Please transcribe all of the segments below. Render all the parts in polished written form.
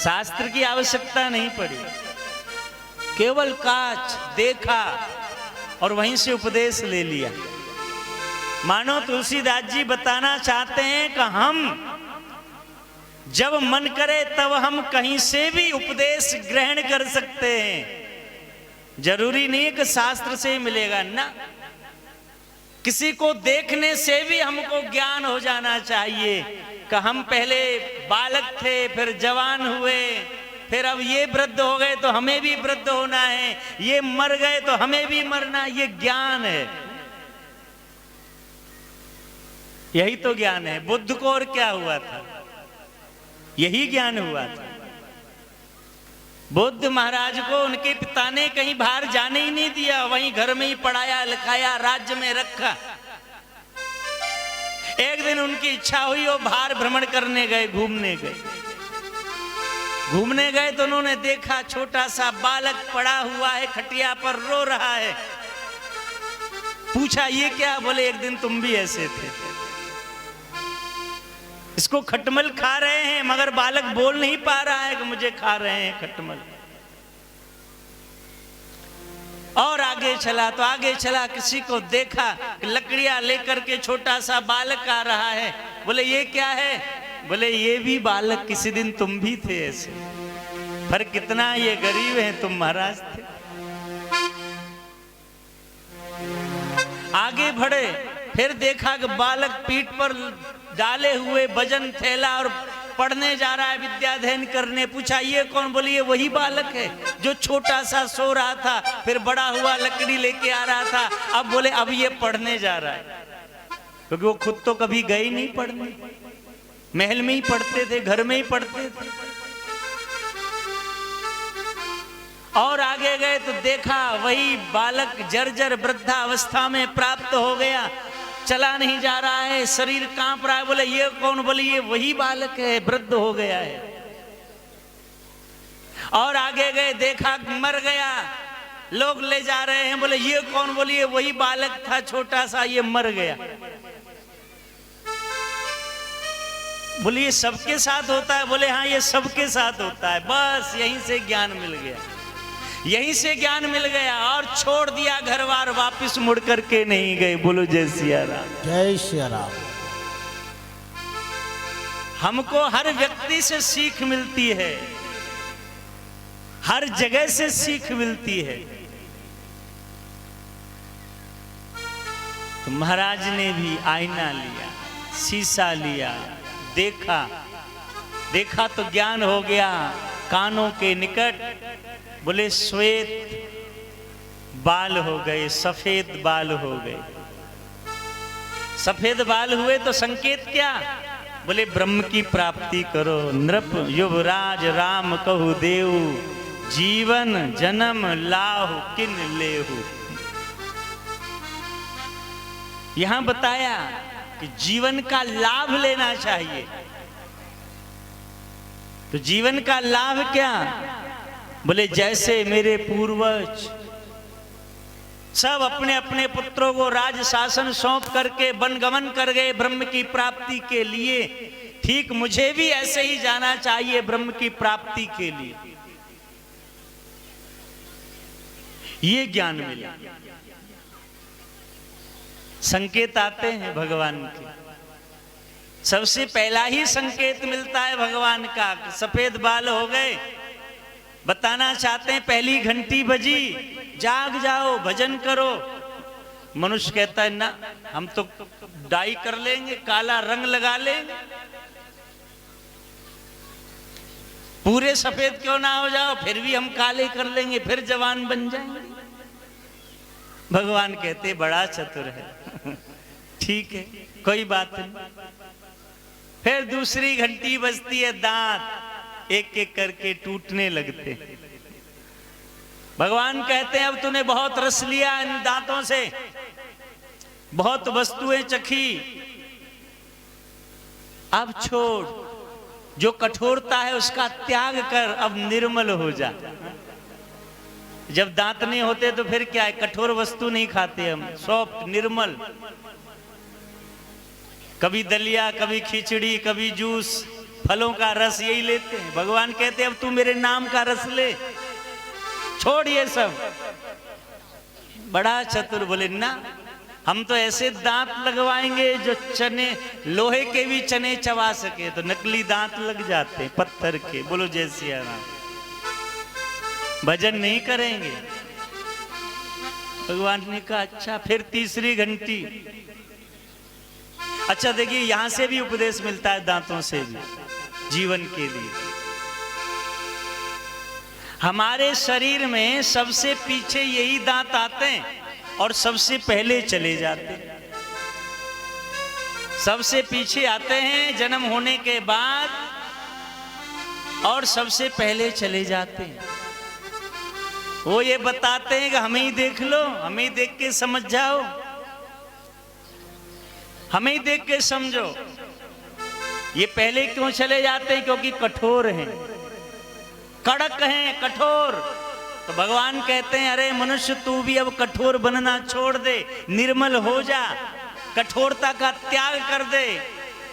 शास्त्र की आवश्यकता नहीं पड़ी, केवल कांच देखा और वहीं से उपदेश ले लिया। मानो तुलसीदास जी बताना चाहते हैं कि हम जब मन करे तब हम कहीं से भी उपदेश ग्रहण कर सकते हैं। जरूरी नहीं है कि शास्त्र से ही मिलेगा ना, किसी को देखने से भी हमको ज्ञान हो जाना चाहिए कि हम पहले बालक थे, फिर जवान हुए, फिर अब ये वृद्ध हो गए तो हमें भी वृद्ध होना है, ये मर गए तो हमें भी मरना है। ये ज्ञान है, यही तो ज्ञान है। बुद्ध को और क्या हुआ था, यही ज्ञान हुआ था। बुद्ध महाराज को उनके पिता ने कहीं बाहर जाने ही नहीं दिया, वहीं घर में ही पढ़ाया लिखाया, राज्य में रखा। एक दिन उनकी इच्छा हुई वो बाहर भ्रमण करने गए, घूमने गए तो उन्होंने देखा छोटा सा बालक पड़ा हुआ है खटिया पर, रो रहा है। पूछा ये क्या? बोले एक दिन तुम भी ऐसे थे। इसको खटमल खा रहे हैं, मगर बालक बोल नहीं पा रहा है कि मुझे खा रहे हैं खटमल। और आगे चला तो आगे चला, किसी को देखा कि लकड़ियां लेकर के छोटा सा बालक आ रहा है। बोले ये क्या है? बोले ये भी बालक, किसी दिन तुम भी थे ऐसे, पर कितना ये गरीब है, तुम महाराज थे। आगे बढ़े, फिर देखा कि बालक पीठ पर डाले हुए वजन थैला और पढ़ने जा रहा है, विद्याध्ययन करने। पूछा ये कौन? बोले ये वही बालक है जो छोटा सा सो रहा था, फिर बड़ा हुआ लकड़ी लेके आ रहा था। अब बोले अब ये पढ़ने जा रहा है, क्योंकि वो खुद तो कभी गए नहीं पढ़ने, महल में ही पढ़ते थे, घर में ही पढ़ते थे। और आगे गए तो देखा वही बालक जर्जर वृद्धावस्था में प्राप्त हो गया, चला नहीं जा रहा है, शरीर कांप रहा है। बोले ये कौन? बोले ये वही बालक है, वृद्ध हो गया है। और आगे गए देखा मर गया, लोग ले जा रहे हैं। बोले ये कौन? बोले ये वही बालक था छोटा सा, ये मर गया। बोले ये सबके साथ होता है? बोले हाँ ये सबके साथ होता है। बस यहीं से ज्ञान मिल गया, यहीं से ज्ञान मिल गया। और छोड़ दिया घर बार, वापिस मुड़ करके नहीं गए। बोलो जय सिया राम। जय सिया राम। हमको हर व्यक्ति से सीख मिलती है, हर जगह से सीख मिलती है। तो महाराज ने भी आईना लिया, शीशा लिया, देखा तो ज्ञान हो गया। कानों के निकट बोले श्वेत बाल हो गए, सफेद बाल हो गए। सफेद बाल हुए तो संकेत क्या? बोले ब्रह्म की प्राप्ति करो। नृप युवराज राम कहु देव, जीवन जन्म लाहु किन लेहु। यहां बताया कि जीवन का लाभ लेना चाहिए। तो जीवन का लाभ क्या? बोले जैसे मेरे पूर्वज सब अपने अपने पुत्रों को राज शासन सौंप करके वनगमन कर गए ब्रह्म की प्राप्ति के लिए, ठीक मुझे भी ऐसे ही जाना चाहिए ब्रह्म की प्राप्ति के लिए। ये ज्ञान मिला। संकेत आते हैं भगवान के। सबसे पहला ही संकेत मिलता है भगवान का, सफेद बाल हो गए। बताना चाहते हैं पहली घंटी बजी, जाग जाओ, भजन करो। मनुष्य कहता है ना, हम तो डाई कर लेंगे, काला रंग लगा लेंगे, पूरे सफेद क्यों ना हो जाओ, फिर भी हम काले कर लेंगे, फिर जवान बन जाएंगे। भगवान कहते बड़ा चतुर है। ठीक है, कोई बात नहीं। फिर दूसरी घंटी बजती है, दांत एक एक करके टूटने लगते। भगवान कहते हैं अब तूने बहुत रस लिया इन दांतों से, बहुत वस्तुएं चखी, अब छोड़, जो कठोरता है उसका त्याग कर, अब निर्मल हो जा। जब दांत नहीं होते तो फिर क्या है, कठोर वस्तु नहीं खाते हम, सॉफ्ट निर्मल, कभी दलिया, कभी खिचड़ी, कभी जूस, फलों का रस यही लेते हैं। भगवान कहते हैं अब तू मेरे नाम का रस ले, छोड़ ये सब। बड़ा चतुर। बोले ना, हम तो ऐसे दांत लगवाएंगे जो चने, लोहे के भी चने चबा सके। तो नकली दांत लग जाते पत्थर के। बोलो जय सिया राम। भजन नहीं करेंगे। भगवान ने कहा अच्छा। फिर तीसरी घंटी। अच्छा देखिए, यहां से भी उपदेश मिलता है, दांतों से भी जीवन के लिए। हमारे शरीर में सबसे पीछे यही दांत आते हैं और सबसे पहले चले जाते हैं। सबसे पीछे आते हैं जन्म होने के बाद और सबसे पहले चले जाते हैं। वो ये बताते हैं कि हमें ही देख लो, हमें ही देख के समझ जाओ, हमें ही देख के समझो। ये पहले क्यों चले जाते हैं? क्योंकि कठोर हैं, कड़क हैं, कठोर। तो भगवान कहते हैं अरे मनुष्य, तू भी अब कठोर बनना छोड़ दे, निर्मल हो जा, कठोरता का त्याग कर दे,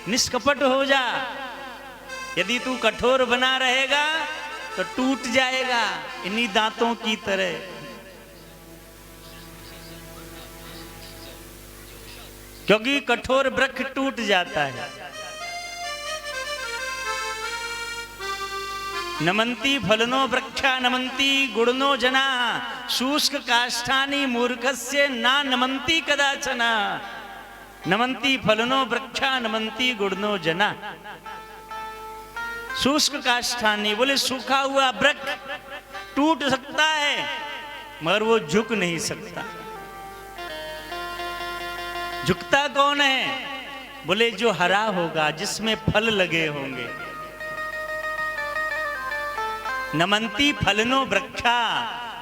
निष्कपट हो जा। यदि तू कठोर बना रहेगा तो टूट जाएगा इन्हीं दांतों की तरह। क्योंकि कठोर वृक्ष टूट जाता है। नमंती फलनो वृक्षा नमंती गुणनो जना, शुष्क काष्ठानि मूर्खस्य ना नमंती कदाचन। नमंती फलनो वृक्षा नमंती गुणनो जना। शुष्क काष्ठानि बोले सूखा हुआ वृक्ष टूट सकता है मगर वो झुक नहीं सकता। झुकता कौन है? बोले जो हरा होगा, जिसमें फल लगे होंगे। नमंती फलनो वृक्षा,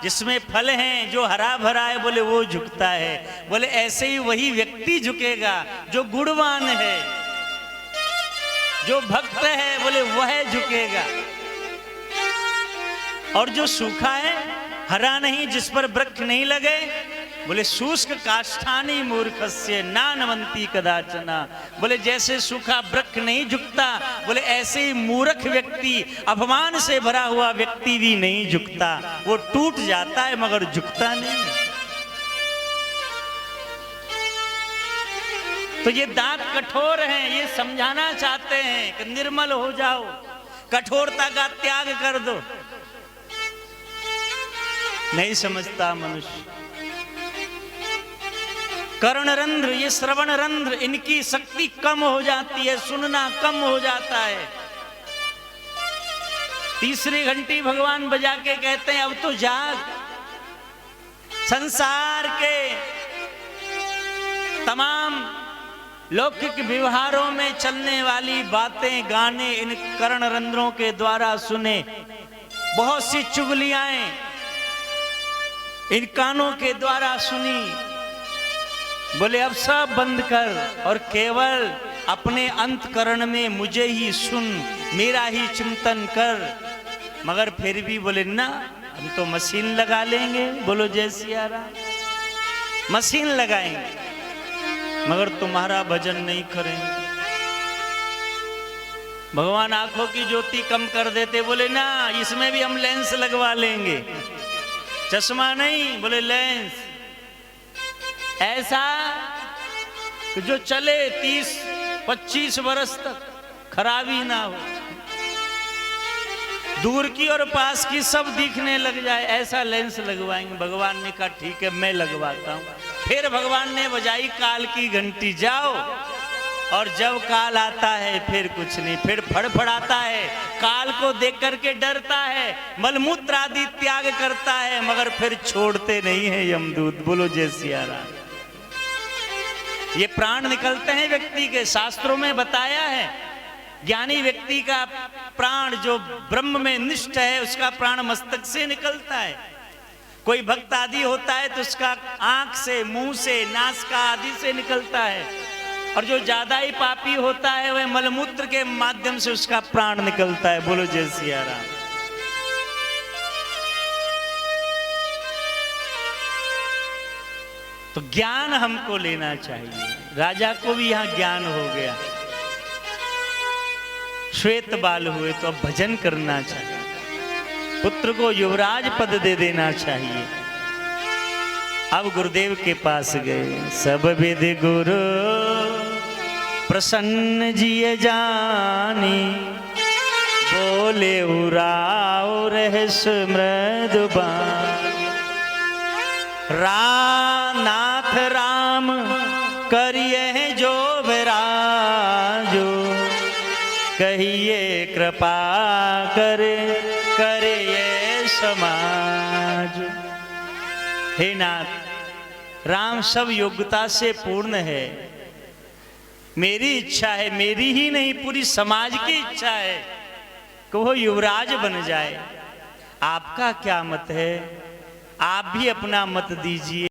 जिसमें फल हैं, जो हरा भरा है, बोले वो झुकता है। बोले ऐसे ही वही व्यक्ति झुकेगा जो गुणवान है, जो भक्त है, बोले वह झुकेगा। और जो सूखा है, हरा नहीं, जिस पर वृक्ष नहीं लगे, बोले शुष्क काष्ठानि मूर्खस्य ना नमंती कदाचन। बोले जैसे सूखा वृक्ष नहीं झुकता, बोले ऐसे ही मूर्ख व्यक्ति, अपमान से भरा हुआ व्यक्ति भी नहीं झुकता। वो टूट जाता है मगर झुकता नहीं। तो ये दांत कठोर हैं, ये समझाना चाहते हैं कि निर्मल हो जाओ, कठोरता का त्याग कर दो। नहीं समझता मनुष्य। कर्ण रंध्र, ये श्रवण रंध्र, इनकी शक्ति कम हो जाती है, सुनना कम हो जाता है। तीसरी घंटी भगवान बजा के कहते हैं अब तो जाग। संसार के तमाम लौकिक व्यवहारों में चलने वाली बातें, गाने इन कर्ण रंध्रों के द्वारा सुने। बहुत सी चुगलियां इन कानों के द्वारा सुनी। बोले अब सब बंद कर और केवल अपने अंतकरण में मुझे ही सुन, मेरा ही चिंतन कर। मगर फिर भी बोले ना, हम तो मशीन लगा लेंगे। बोलो जय सिया राम। मशीन लगाएंगे मगर तुम्हारा भजन नहीं करेंगे। भगवान आंखों की ज्योति कम कर देते। बोले ना, इसमें भी हम लेंस लगवा लेंगे। चश्मा नहीं, बोले लेंस। ऐसा कि जो चले 30-25 वर्ष तक, खराबी ना हो, दूर की और पास की सब दिखने लग जाए, ऐसा लेंस लगवाएंगे। भगवान ने कहा ठीक है, मैं लगवाता हूं। फिर भगवान ने बजाई काल की घंटी, जाओ। और जब काल आता है फिर कुछ नहीं, फिर फड़फड़ाता है, काल को देख करके डरता है, मलमूत्र आदि त्याग करता है, मगर फिर छोड़ते नहीं है यमदूत। बोलो जय सिया राम। ये प्राण निकलते हैं व्यक्ति के, शास्त्रों में बताया है। ज्ञानी व्यक्ति का प्राण जो ब्रह्म में निष्ठ है, उसका प्राण मस्तक से निकलता है। कोई भक्त आदि होता है तो उसका आंख से, मुंह से, नासिका आदि से निकलता है। और जो ज्यादा ही पापी होता है वह मलमूत्र के माध्यम से उसका प्राण निकलता है। बोलो जय सिया राम। तो ज्ञान हमको लेना चाहिए। राजा को भी यहां ज्ञान हो गया। श्वेत बाल हुए तो अब भजन करना चाहिए, पुत्र को युवराज पद दे देना चाहिए। अब गुरुदेव के पास गए, सब विधि गुरु प्रसन्न जिय जानी, बोले उराओ रहस्य मृदुबानी। नाथ राम करिए जो विराजो, कहिए कृपा करे करिए समाज। हे नाथ, राम सब योग्यता से पूर्ण है, मेरी इच्छा है, मेरी ही नहीं पूरी समाज की इच्छा है कि वो युवराज बन जाए। आपका क्या मत है? आप भी अपना मत दीजिए।